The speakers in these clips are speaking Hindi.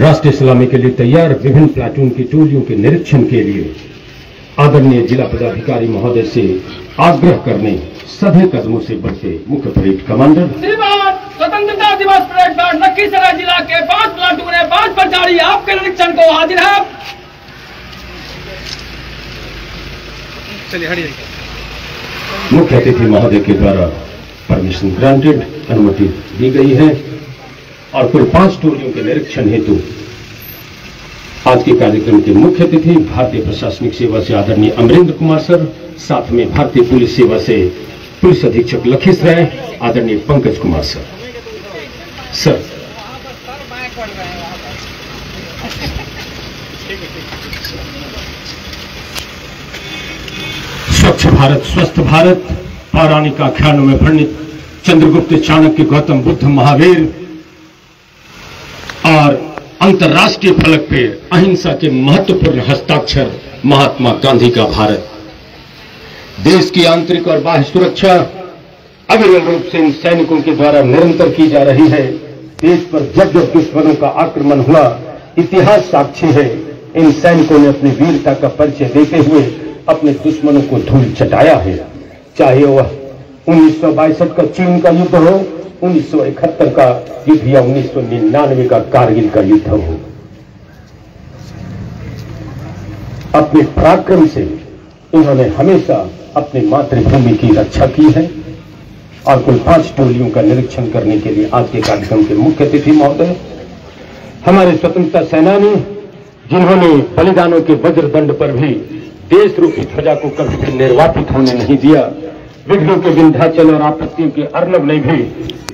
राष्ट्रीय सलामी के लिए तैयार विभिन्न प्लाटून की टोलियों के निरीक्षण के लिए आदरणीय जिला पदाधिकारी महोदय से आग्रह करने सभी कदमों से बढ़ते मुख्य परेड कमांडर स्वतंत्रता दिवस परेड में लखीसराय जिला के 5 प्लाटून 5 परिचारी आपके निरीक्षण को हाजिर है। चलिए हटिए। मुख्य अतिथि महोदय के द्वारा परमिशन ग्रांटेड, अनुमति दी गई है और कुल 5 टोलियों के निरीक्षण हेतु आज के कार्यक्रम के मुख्य अतिथि भारतीय प्रशासनिक सेवा से आदरणीय अमरेंद्र कुमार सर, साथ में भारतीय पुलिस सेवा से पुलिस अधीक्षक लखीसराय आदरणीय पंकज कुमार सर। सर स्वच्छ भारत स्वस्थ भारत पौराणिक आख्यानों में वर्णित चंद्रगुप्त, चाणक्य, गौतम बुद्ध, महावीर और अंतर्राष्ट्रीय फलक पे अहिंसा के महत्वपूर्ण हस्ताक्षर महात्मा गांधी का भारत। देश की आंतरिक और बाह्य सुरक्षा अविरल रूप से इन सैनिकों के द्वारा निरंतर की जा रही है। देश पर जब जब दुश्मनों का आक्रमण हुआ, इतिहास साक्षी है, इन सैनिकों ने अपनी वीरता का परिचय देते हुए अपने दुश्मनों को धूल चटाया है। चाहे वह 1962 का चीन का युद्ध हो, 1971 का युद्ध या 1999 का कारगिल का युद्ध हो। अपने पराक्रम से इन्होंने हमेशा अपनी मातृभूमि की रक्षा की है। और कुल 5 टोलियों का निरीक्षण करने के लिए आज के कार्यक्रम के मुख्य अतिथि महोदय हमारे स्वतंत्रता सेनानी, जिन्होंने बलिदानों के वज्रदंड पर भी देश रूपी ध्वजा को कभी भी निर्वापित होने नहीं दिया, विघ्नों के विंध्याचल और आपत्तियों के अर्नब ने भी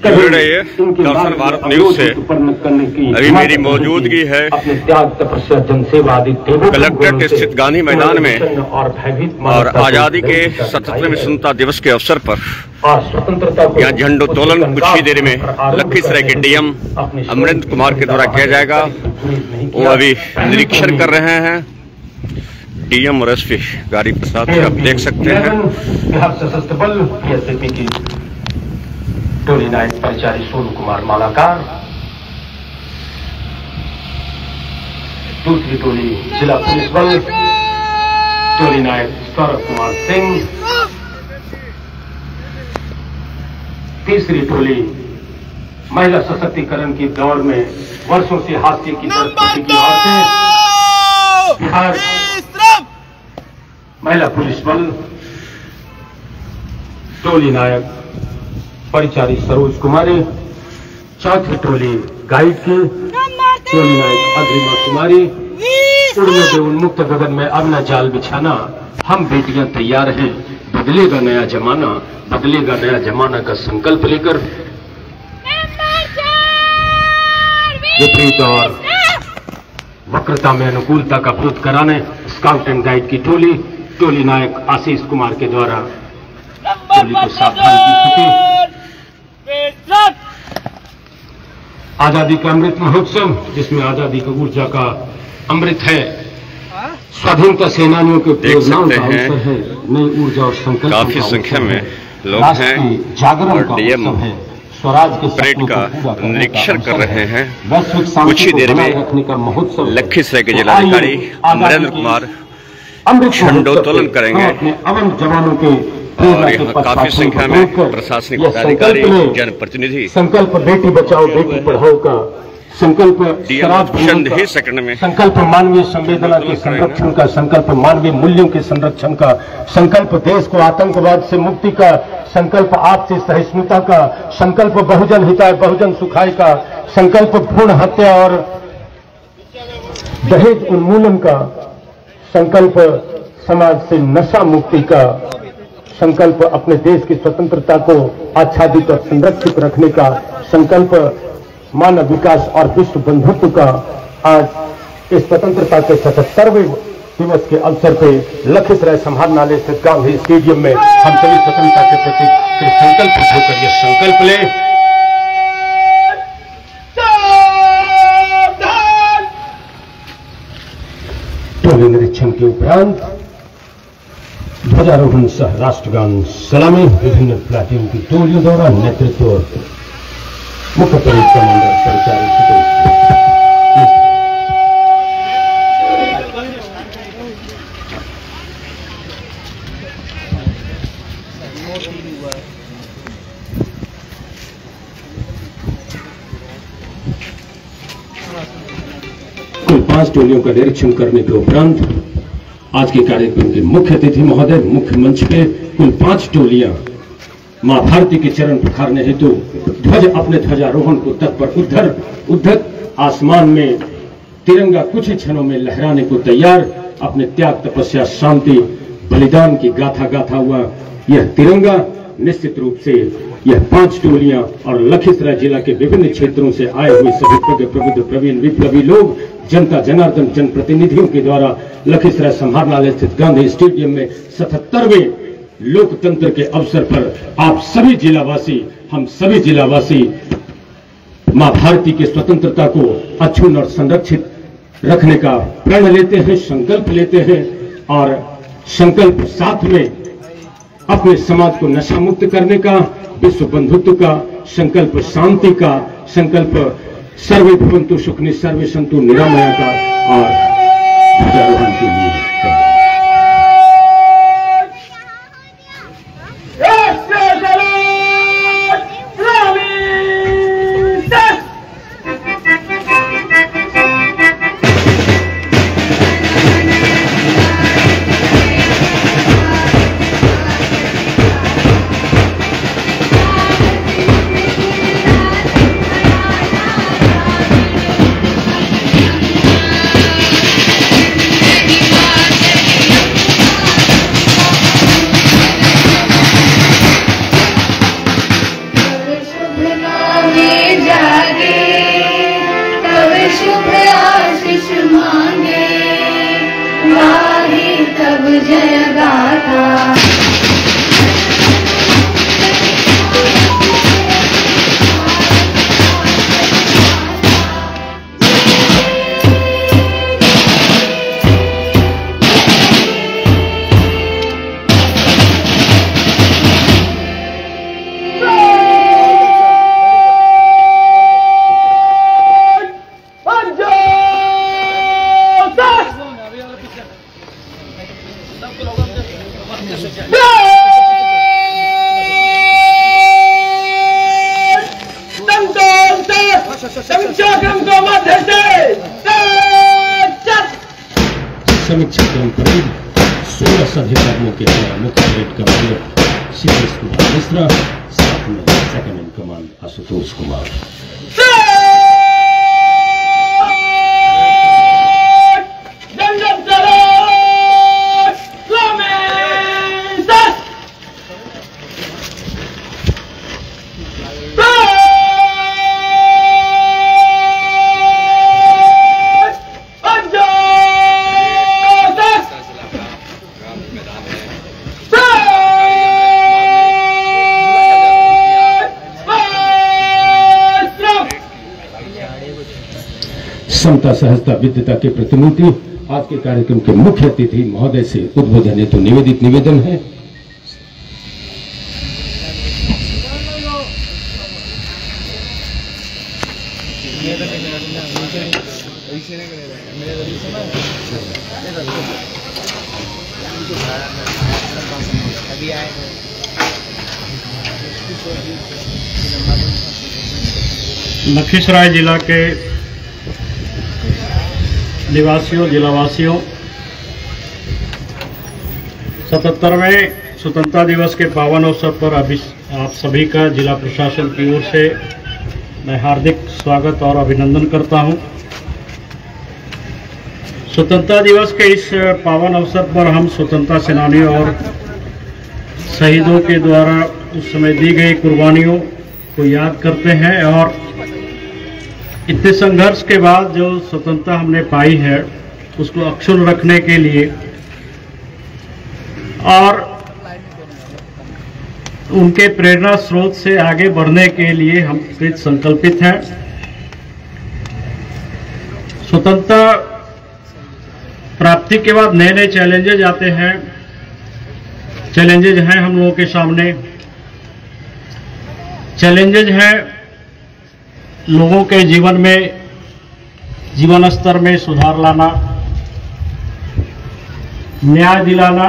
दर्शन भारत न्यूज से अभी मेरी मौजूदगी है अपने त्याग, तपस्या, जनसेवा आदि कलेक्ट्रेट स्थित गांधी मैदान में और आजादी के 77वें स्वतंत्रता दिवस के अवसर पर यहाँ झंडोत्तोलन कुछ ही देर में लखीसराय के डीएम अमरेंद्र कुमार के द्वारा किया जाएगा। वो अभी निरीक्षण कर रहे हैं। डीएम और एसपी गाड़ी प्रसाद आप देख सकते हैं। बिहार सशस्त्र बल पीएसपी की टोली नायक परिचारी सोनू कुमार मालाकार, दूसरी टोली जिला पुलिस बल टोली नायक सौरभ कुमार सिंह, तीसरी टोली महिला सशक्तिकरण की दौड़ में वर्षों से हास्य की बिहार महिला पुलिस बल टोली नायक परिचारी सरोज कुमारी, चौथी टोली गाइड की टोली नायक अग्रिमा कुमारी। उड़ने दे उन्मुक्त गगन में अब न जाल बिछाना, हम बेटियां तैयार हैं, बदलेगा नया जमाना, बदलेगा नया जमाना का संकल्प लेकर विपरीत और वक्रता में अनुकूलता का बोध कराने स्काउट एंड गाइड की टोली नायक आशीष कुमार के द्वारा टोली को सावधान की स्थिति। आजादी का अमृत महोत्सव, जिसमें आजादी की ऊर्जा का अमृत है, स्वाधीनता सेनानियों के प्रेरणाओं का अवसर है, नई ऊर्जा और संकल्प काफी संख्या में लोग हैं जागरण और डीएम स्वराज के परेड का निरीक्षण कर रहे हैं। वैश्विक कुछ ही देर में रखने का महोत्सव लखीसराय के जिलाधिकारी अमरेंद्र कुमार झंडोत्तोलन करेंगे अमन जवानों के और यहाँ काफी संख्या में प्रशासनिक पदाधिकारी, जनप्रतिनिधि संकल्प बेटी बचाओ बेटी पढ़ाओ का संकल्प, चंद ही सेकंड में संकल्प मानवीय संवेदना के संरक्षण का, संकल्प मानवीय मूल्यों के संरक्षण का, संकल्प देश को आतंकवाद से मुक्ति का, संकल्प आपसी सहिष्णुता का, संकल्प बहुजन हिताय बहुजन सुखाय का, संकल्प भ्रूण हत्या और दहेज उन्मूलन का, संकल्प समाज से नशा मुक्ति का, संकल्प अपने देश की स्वतंत्रता को आच्छादित और संरक्षित रखने का, संकल्प मानव विकास और विश्व बंधुत्व का। आज इस स्वतंत्रता के 77वें दिवस के अवसर पे लखीसराय समाहरणालय स्थित गांधी स्टेडियम में हम सभी स्वतंत्रता के प्रति संकल्प होकर ये संकल्प लें। टोली निरीक्षण के उपरांत ध्वजारोहण सह राष्ट्रगान सलामी विभिन्न प्लाटून की टोलियों द्वारा नेतृत्व मुख्य परेड कमांडर परिचारी 5 टोलियों का निरीक्षण करने के उपरांत आज के कार्यक्रम के मुख्य अतिथि महोदय मुख्य मंच पे कुल 5 टोलियां मां भारती के चरण पखारने हेतु ध्वज अपने ध्वजारोहण को तत्पर उद्धत आसमान में तिरंगा कुछ ही क्षणों में लहराने को तैयार, अपने त्याग तपस्या शांति बलिदान की गाथा गाथा हुआ यह तिरंगा निश्चित रूप से यह 5 टोलियां और लखीसराय जिला के विभिन्न क्षेत्रों से आए हुए सभी प्रबुद्ध प्रवीण विप्लवी लोग जनता जनार्दन जनप्रतिनिधियों के द्वारा लखीसराय समाहरणालय स्थित गांधी स्टेडियम में 77वें लोकतंत्र के अवसर पर आप सभी जिलावासी, हम सभी जिलावासी मां भारती के स्वतंत्रता को अक्षुण्ण और संरक्षित रखने का प्रण लेते हैं, संकल्प लेते हैं और संकल्प साथ में अपने समाज को नशा मुक्त करने का, विश्व बंधुत्व का संकल्प, शांति का संकल्प, सर्वे भवन्तु सुखिनः सर्वे सन्तु निरामया का और ध्वजारोहण के लिए समीक्षा क्रम करीब 16 सभ्यकर्मियों के द्वारा मुख्य परेड कमांडर शिवेश कुमार मिश्रा, साथ में second in command Ashutosh Kumar. समता सहजता विद्यता के प्रतिमूर्ति आज के कार्यक्रम के मुख्य अतिथि महोदय से उद्बोधन हेतु निवेदित निवेदन है। लखीसराय जिला के निवासियों, जिलावासियों, 77वें स्वतंत्रता दिवस के पावन अवसर पर अभी आप सभी का जिला प्रशासन की ओर से मैं हार्दिक स्वागत और अभिनंदन करता हूं। स्वतंत्रता दिवस के इस पावन अवसर पर हम स्वतंत्रता सेनानियों और शहीदों के द्वारा उस समय दी गई कुर्बानियों को याद करते हैं और इतने संघर्ष के बाद जो स्वतंत्रता हमने पाई है उसको अक्षुण्ण रखने के लिए और उनके प्रेरणा स्रोत से आगे बढ़ने के लिए हम कृत संकल्पित हैं। स्वतंत्रता प्राप्ति के बाद नए नए चैलेंजेज आते हैं। चैलेंजेज हैं हम लोगों के सामने, चैलेंजेज हैं लोगों के जीवन में, जीवन स्तर में सुधार लाना, न्याय दिलाना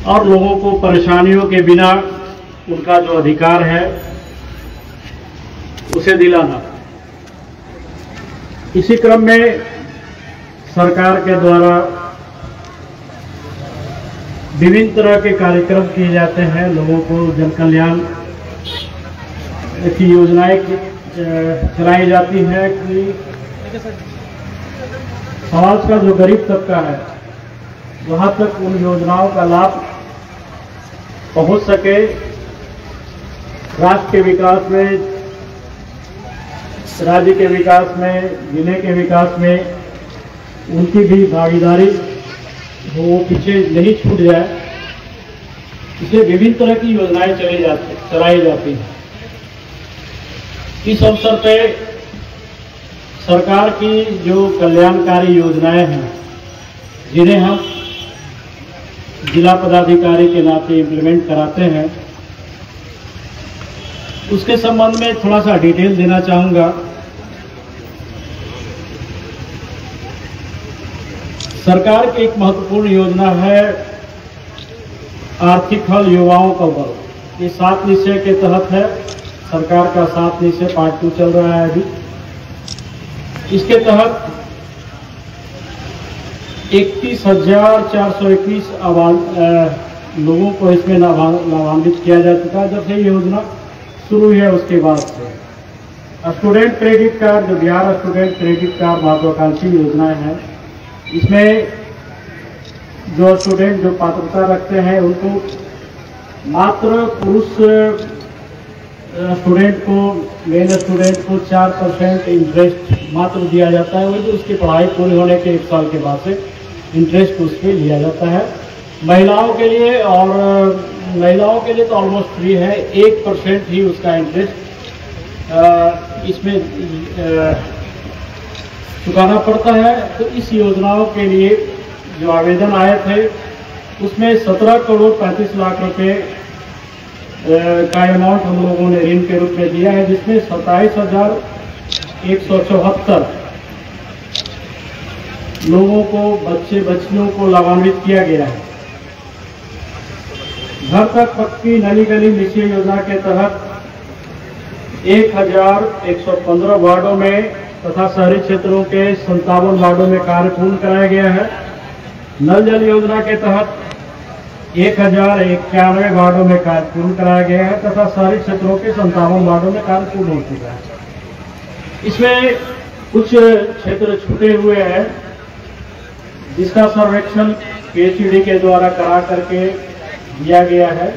और लोगों को परेशानियों के बिना उनका जो अधिकार है उसे दिलाना। इसी क्रम में सरकार के द्वारा विभिन्न तरह के कार्यक्रम किए जाते हैं। लोगों को जन कल्याण की योजनाएं चलाई जाती है कि समाज का जो गरीब तबका है वहां तक उन योजनाओं का लाभ पहुंच सके। राष्ट्र के विकास में, राज्य के विकास में, जिले के विकास में उनकी भी भागीदारी वो पीछे नहीं छूट जाए, इसलिए विभिन्न तरह की योजनाएं चलाई जाती हैं। इस अवसर पे सरकार की जो कल्याणकारी योजनाएं हैं जिन्हें हम जिला पदाधिकारी के नाते इम्प्लीमेंट कराते हैं, उसके संबंध में थोड़ा सा डिटेल देना चाहूंगा। सरकार की एक महत्वपूर्ण योजना है आर्थिक हल युवाओं का बल। ये 7 निश्चय के तहत है। सरकार का 7 निश्चय पार्ट 2 चल रहा है अभी। इसके तहत 31,421 लोगों को इसमें लाभान्वित किया जा चुका है जब से ये योजना शुरू है। उसके बाद से स्टूडेंट क्रेडिट कार्ड, जो बिहार स्टूडेंट क्रेडिट कार्ड महत्वाकांक्षी योजनाएं हैं, इसमें जो स्टूडेंट जो पात्रता रखते हैं उनको मात्र पुरुष स्टूडेंट को, मेल स्टूडेंट को 4% इंटरेस्ट मात्र दिया जाता है। वही उसकी पढ़ाई पूरी होने के 1 साल के बाद से इंटरेस्ट उस पर लिया जाता है। महिलाओं के लिए तो ऑलमोस्ट फ्री है, 1% ही उसका इंटरेस्ट इसमें चुकाना पड़ता है। तो इस योजनाओं के लिए जो आवेदन आए थे उसमें 17 करोड़ 35 लाख रुपए का अमाउंट हम लोगों ने ऋण के रूप में दिया है, जिसमें 27,174 लोगों को, बच्चियों को लाभान्वित किया गया है। घर तक पक्की नली गली निश्चय योजना के तहत 1,115 वार्डों में तथा शहरी क्षेत्रों के 57 वार्डों में कार्य पूर्ण कराया गया है। नल जल योजना के तहत 1,091 वार्डों में कार्य पूर्ण कराया गया है तथा शहरी क्षेत्रों के 57 वार्डों में कार्य पूर्ण हो चुका है। इसमें कुछ क्षेत्र छूटे हुए हैं जिसका सर्वेक्षण PHED के द्वारा करा करके दिया गया है।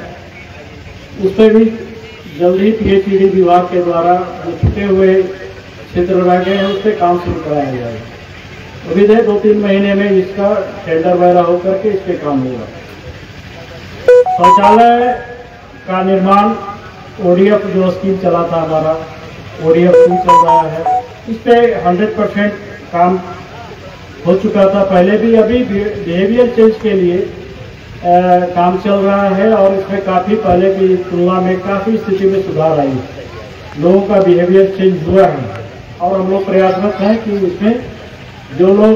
उस पर भी जल्द ही PHED विभाग के द्वारा जो छूटे हुए क्षेत्र रह गए हैं उस पर काम शुरू कराया जाएगा। अभी 2-3 महीने में इसका टेंडर वगैरह होकर के इस पर काम होगा। शौचालय का निर्माण ODF जो स्कीम चला था हमारा, ODF स्कीम चल रहा है, इस पे 100% काम हो चुका था पहले भी। अभी बिहेवियर चेंज के लिए काम चल रहा है और इसमें काफ़ी पहले की तुलना में काफ़ी स्थिति में सुधार आई है। लोगों का बिहेवियर चेंज हुआ है और हम लोग प्रयासरत हैं कि इसमें जो लोग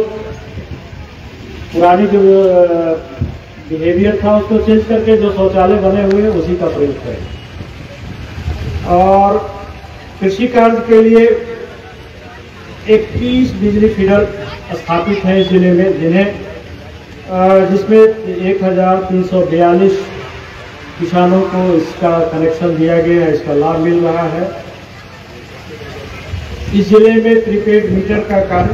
पुरानी जो बिहेवियर था उसको चेंज करके जो शौचालय बने हुए हैं उसी का प्रयोग करें। और कृषि कार्य के लिए 21 बिजली फीडर स्थापित है इस जिले में, जिसमें 1,342 किसानों को इसका कनेक्शन दिया गया है, इसका लाभ मिल रहा है। इस जिले में प्रीपेड मीटर का कार्य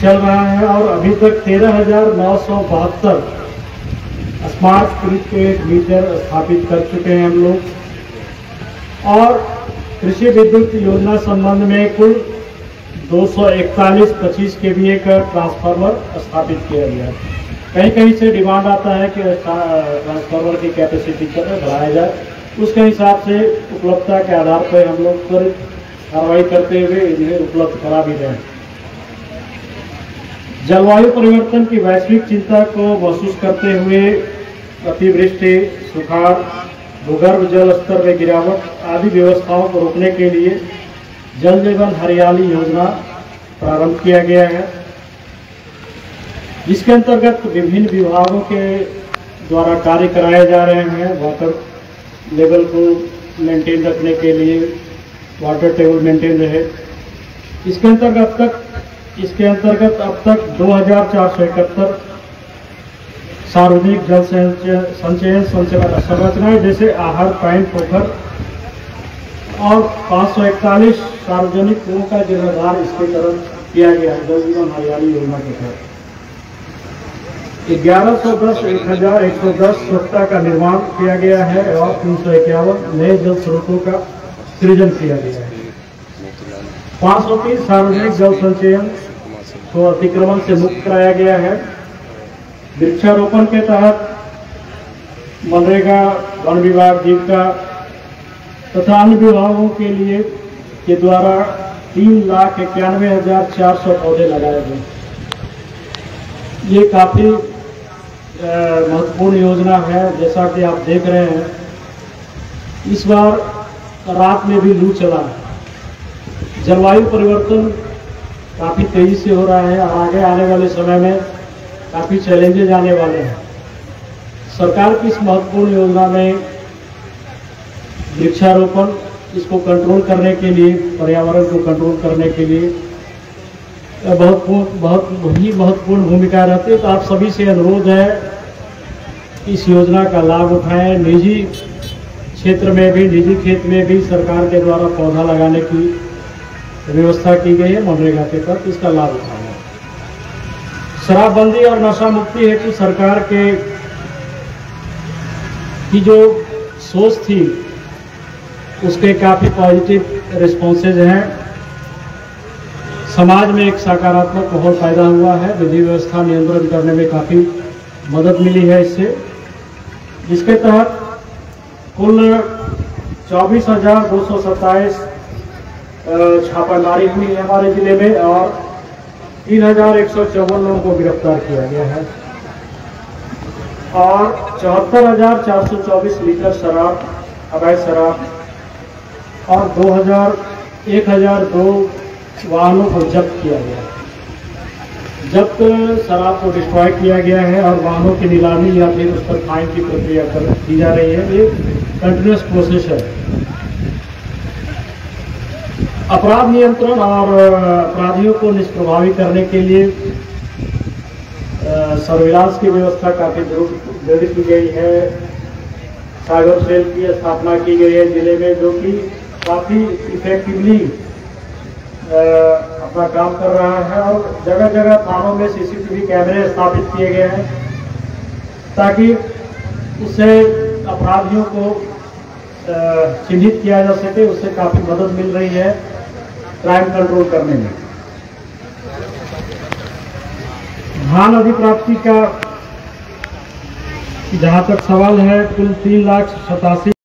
चल रहा है और अभी तक 13,972 स्मार्ट प्रीपेड मीटर स्थापित कर चुके हैं हम लोग। और कृषि विद्युत योजना संबंध में कुल 241-25 kVA का ट्रांसफार्मर स्थापित किया गया है। कहीं कहीं से डिमांड आता है कि ट्रांसफार्मर की कैपेसिटी बढ़ाया जाए, उसके हिसाब से उपलब्धता के आधार पर हम लोग त्वरित कार्रवाई करते हुए इन्हें उपलब्ध करा भी रहे हैं। जलवायु परिवर्तन की वैश्विक चिंता को महसूस करते हुए अतिवृष्टि, सुखाड़, भूगर्भ जल स्तर में गिरावट आदि व्यवस्थाओं को रोकने के लिए जल जीवन हरियाली योजना प्रारंभ किया गया है, जिसके अंतर्गत विभिन्न विभागों के द्वारा कार्य कराए जा रहे हैं। वाटर लेवल को मेंटेन रखने के लिए वाटर टेबल मेंटेन रहे। इसके अंतर्गत तक इसके अंतर्गत अब तक 2471 सार्वजनिक जल संचयन संरचनाएं जैसे आहर, पैन, पोखर और 541 सार्वजनिक कुओं का जीर्णोद्धार इसके तहत किया गया है। जल जीवन हरियाली योजना के तहत 1110 स्वच्छता का निर्माण किया गया है और 351 नए जल स्रोतों का सृजन किया गया है। 530 सार्वजनिक जल संचयन को अतिक्रमण से मुक्त कराया गया है। वृक्षारोपण के तहत मनरेगा, वन विभाग, जीविका तथा अन्य विभागों के द्वारा 3,91,400 पौधे लगाए गए। ये काफी महत्वपूर्ण योजना है। जैसा कि आप देख रहे हैं, इस बार रात में भी लू चला है। जलवायु परिवर्तन काफी तेजी से हो रहा है और आगे आने वाले समय में काफी चैलेंजेज आने वाले हैं। सरकार की इस महत्वपूर्ण योजना में वृक्षारोपण, इसको कंट्रोल करने के लिए, पर्यावरण को कंट्रोल करने के लिए बहुत ही महत्वपूर्ण भूमिका रहती है। तो आप सभी से अनुरोध है कि इस योजना का लाभ उठाएं। निजी क्षेत्र में भी, निजी खेत में भी सरकार के द्वारा पौधा लगाने की व्यवस्था की गई है मनरेगा के तहत, इसका लाभ उठाएं। शराबबंदी और नशा मुक्ति हेतु सरकार की जो सोच थी उसके काफी पॉजिटिव रिस्पॉन्सेज हैं। समाज में एक सकारात्मक माहौल पैदा हुआ है। विधि व्यवस्था नियंत्रण करने में काफी मदद मिली है इससे, जिसके तहत कुल 24,227 छापामारी हुई है हमारे जिले में और 3,154 लोगों को गिरफ्तार किया गया है और 74,424 लीटर शराब, अवैध शराब और 1,002 वाहनों को जब्त किया गया है। जब्त शराब को डिस्ट्रॉय किया गया है और वाहनों की नीलामी या फिर उस पर फाइन की प्रक्रिया की जा रही है। ये कंटिन्यूस प्रोसेस है। अपराध नियंत्रण और अपराधियों को निष्प्रभावी करने के लिए सर्विलांस की व्यवस्था काफी दृढ़ की गई है। साइबर सेल की स्थापना की गई है जिले में, जो कि काफी इफेक्टिवली अपना काम कर रहा है और जगह जगह थानों में सीसीटीवी कैमरे स्थापित किए गए हैं ताकि उससे अपराधियों को चिन्हित किया जा सके। उससे काफी मदद मिल रही है क्राइम कंट्रोल करने में। धान अधिप्राप्ति का जहां तक सवाल है, कुल 3,87,000